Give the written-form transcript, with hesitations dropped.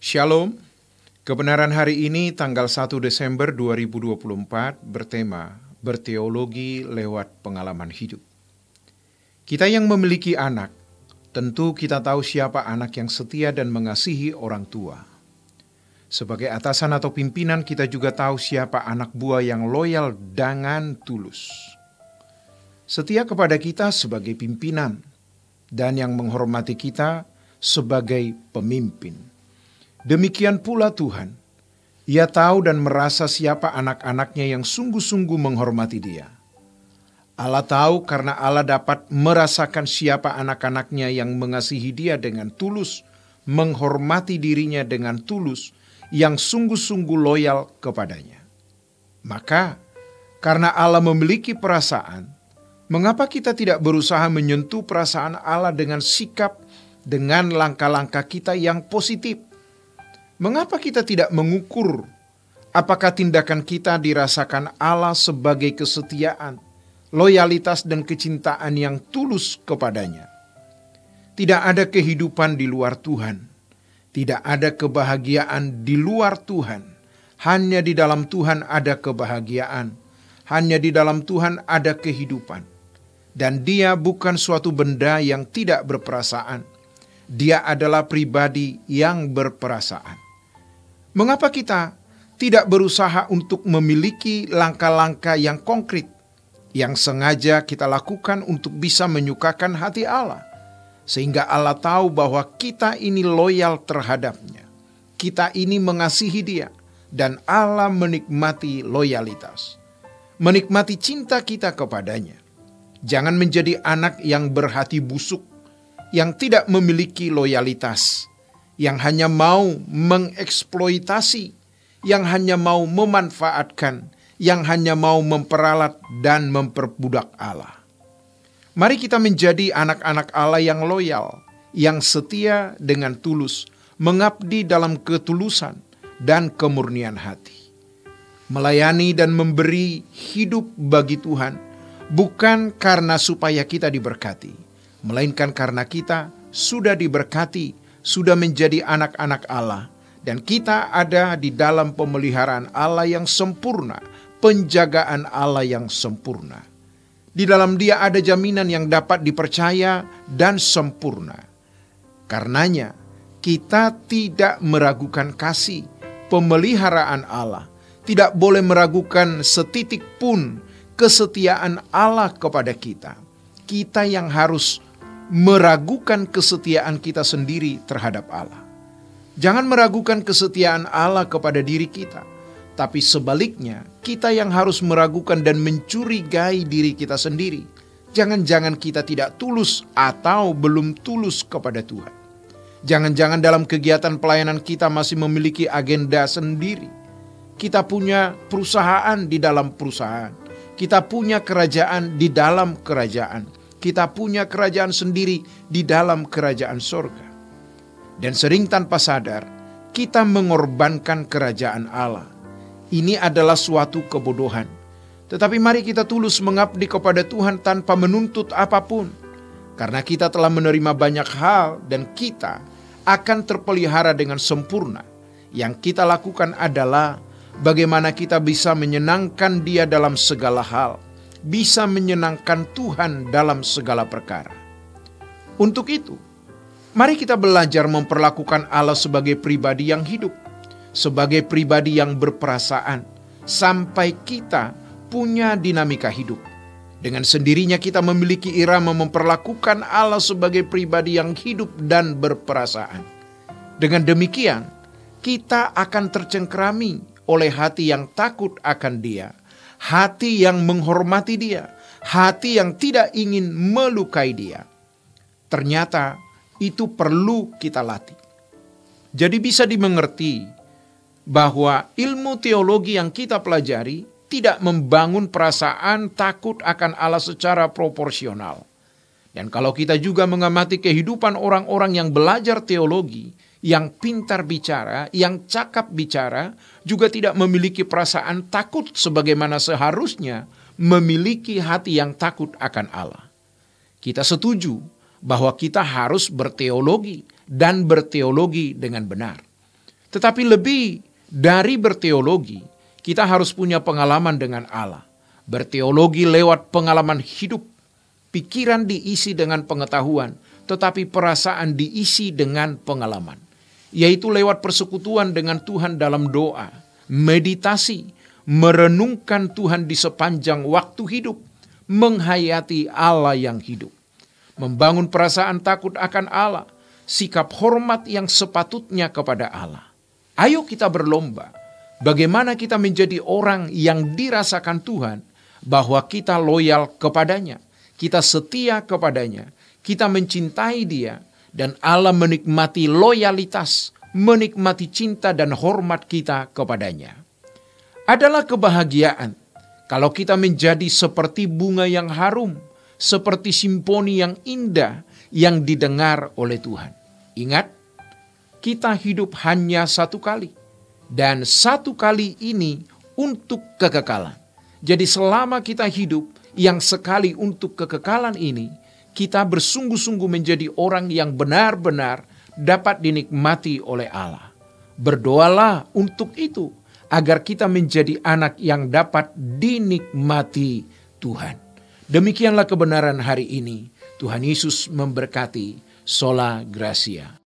Shalom, kebenaran hari ini tanggal 1 Desember 2024 bertema berteologi lewat pengalaman hidup. Kita yang memiliki anak, tentu kita tahu siapa anak yang setia dan mengasihi orang tua. Sebagai atasan atau pimpinan kita juga tahu siapa anak buah yang loyal dengan tulus. Setia kepada kita sebagai pimpinan dan yang menghormati kita sebagai pemimpin. Demikian pula Tuhan, Ia tahu dan merasa siapa anak-anaknya yang sungguh-sungguh menghormati Dia. Allah tahu karena Allah dapat merasakan siapa anak-anaknya yang mengasihi Dia dengan tulus, menghormati dirinya dengan tulus, yang sungguh-sungguh loyal kepadanya. Maka, karena Allah memiliki perasaan, mengapa kita tidak berusaha menyentuh perasaan Allah dengan sikap, dengan langkah-langkah kita yang positif? Mengapa kita tidak mengukur apakah tindakan kita dirasakan Allah sebagai kesetiaan, loyalitas dan kecintaan yang tulus kepadanya? Tidak ada kehidupan di luar Tuhan. Tidak ada kebahagiaan di luar Tuhan. Hanya di dalam Tuhan ada kebahagiaan. Hanya di dalam Tuhan ada kehidupan. Dan Dia bukan suatu benda yang tidak berperasaan. Dia adalah pribadi yang berperasaan. Mengapa kita tidak berusaha untuk memiliki langkah-langkah yang konkret, yang sengaja kita lakukan untuk bisa menyukakan hati Allah, sehingga Allah tahu bahwa kita ini loyal terhadapnya, kita ini mengasihi Dia, dan Allah menikmati loyalitas, menikmati cinta kita kepadanya. Jangan menjadi anak yang berhati busuk, yang tidak memiliki loyalitas, yang hanya mau mengeksploitasi, yang hanya mau memanfaatkan, yang hanya mau memperalat dan memperbudak Allah. Mari kita menjadi anak-anak Allah yang loyal, yang setia dengan tulus, mengabdi dalam ketulusan dan kemurnian hati. Melayani dan memberi hidup bagi Tuhan, bukan karena supaya kita diberkati, melainkan karena kita sudah diberkati, sudah menjadi anak-anak Allah, dan kita ada di dalam pemeliharaan Allah yang sempurna, penjagaan Allah yang sempurna. Di dalam Dia ada jaminan yang dapat dipercaya dan sempurna. Karenanya, kita tidak meragukan kasih, pemeliharaan Allah, tidak boleh meragukan setitik pun kesetiaan Allah kepada kita. Kita yang harus meragukan kesetiaan kita sendiri terhadap Allah. Jangan meragukan kesetiaan Allah kepada diri kita, tapi sebaliknya kita yang harus meragukan dan mencurigai diri kita sendiri. Jangan-jangan kita tidak tulus atau belum tulus kepada Tuhan. Jangan-jangan dalam kegiatan pelayanan kita masih memiliki agenda sendiri. Kita punya perusahaan di dalam perusahaan. Kita punya kerajaan di dalam kerajaan. Kita punya kerajaan sendiri di dalam kerajaan sorga. Dan sering tanpa sadar, kita mengorbankan kerajaan Allah. Ini adalah suatu kebodohan. Tetapi mari kita tulus mengabdi kepada Tuhan tanpa menuntut apapun. Karena kita telah menerima banyak hal dan kita akan terpelihara dengan sempurna. Yang kita lakukan adalah bagaimana kita bisa menyenangkan Dia dalam segala hal. Bisa menyenangkan Tuhan dalam segala perkara. Untuk itu, mari kita belajar memperlakukan Allah sebagai pribadi yang hidup, sebagai pribadi yang berperasaan, sampai kita punya dinamika hidup. Dengan sendirinya kita memiliki irama memperlakukan Allah sebagai pribadi yang hidup dan berperasaan. Dengan demikian, kita akan tercengkerami oleh hati yang takut akan Dia, hati yang menghormati Dia, hati yang tidak ingin melukai Dia. Ternyata itu perlu kita latih. Jadi bisa dimengerti bahwa ilmu teologi yang kita pelajari tidak membangun perasaan takut akan Allah secara proporsional. Dan kalau kita juga mengamati kehidupan orang-orang yang belajar teologi, yang pintar bicara, yang cakap bicara, juga tidak memiliki perasaan takut sebagaimana seharusnya memiliki hati yang takut akan Allah. Kita setuju bahwa kita harus berteologi dan berteologi dengan benar. Tetapi lebih dari berteologi, kita harus punya pengalaman dengan Allah. Berteologi lewat pengalaman hidup, pikiran diisi dengan pengetahuan, tetapi perasaan diisi dengan pengalaman. Yaitu lewat persekutuan dengan Tuhan dalam doa, meditasi, merenungkan Tuhan di sepanjang waktu hidup, menghayati Allah yang hidup. Membangun perasaan takut akan Allah, sikap hormat yang sepatutnya kepada Allah. Ayo kita berlomba, bagaimana kita menjadi orang yang dirasakan Tuhan, bahwa kita loyal kepadanya, kita setia kepadanya, kita mencintai Dia, dan Allah menikmati loyalitas, menikmati cinta dan hormat kita kepadanya. Adalah kebahagiaan kalau kita menjadi seperti bunga yang harum, seperti simfoni yang indah yang didengar oleh Tuhan. Ingat, kita hidup hanya satu kali, dan satu kali ini untuk kekekalan. Jadi selama kita hidup yang sekali untuk kekekalan ini, kita bersungguh-sungguh menjadi orang yang benar-benar dapat dinikmati oleh Allah. Berdoalah untuk itu, agar kita menjadi anak yang dapat dinikmati Tuhan. Demikianlah kebenaran hari ini. Tuhan Yesus memberkati. Sola Gracia.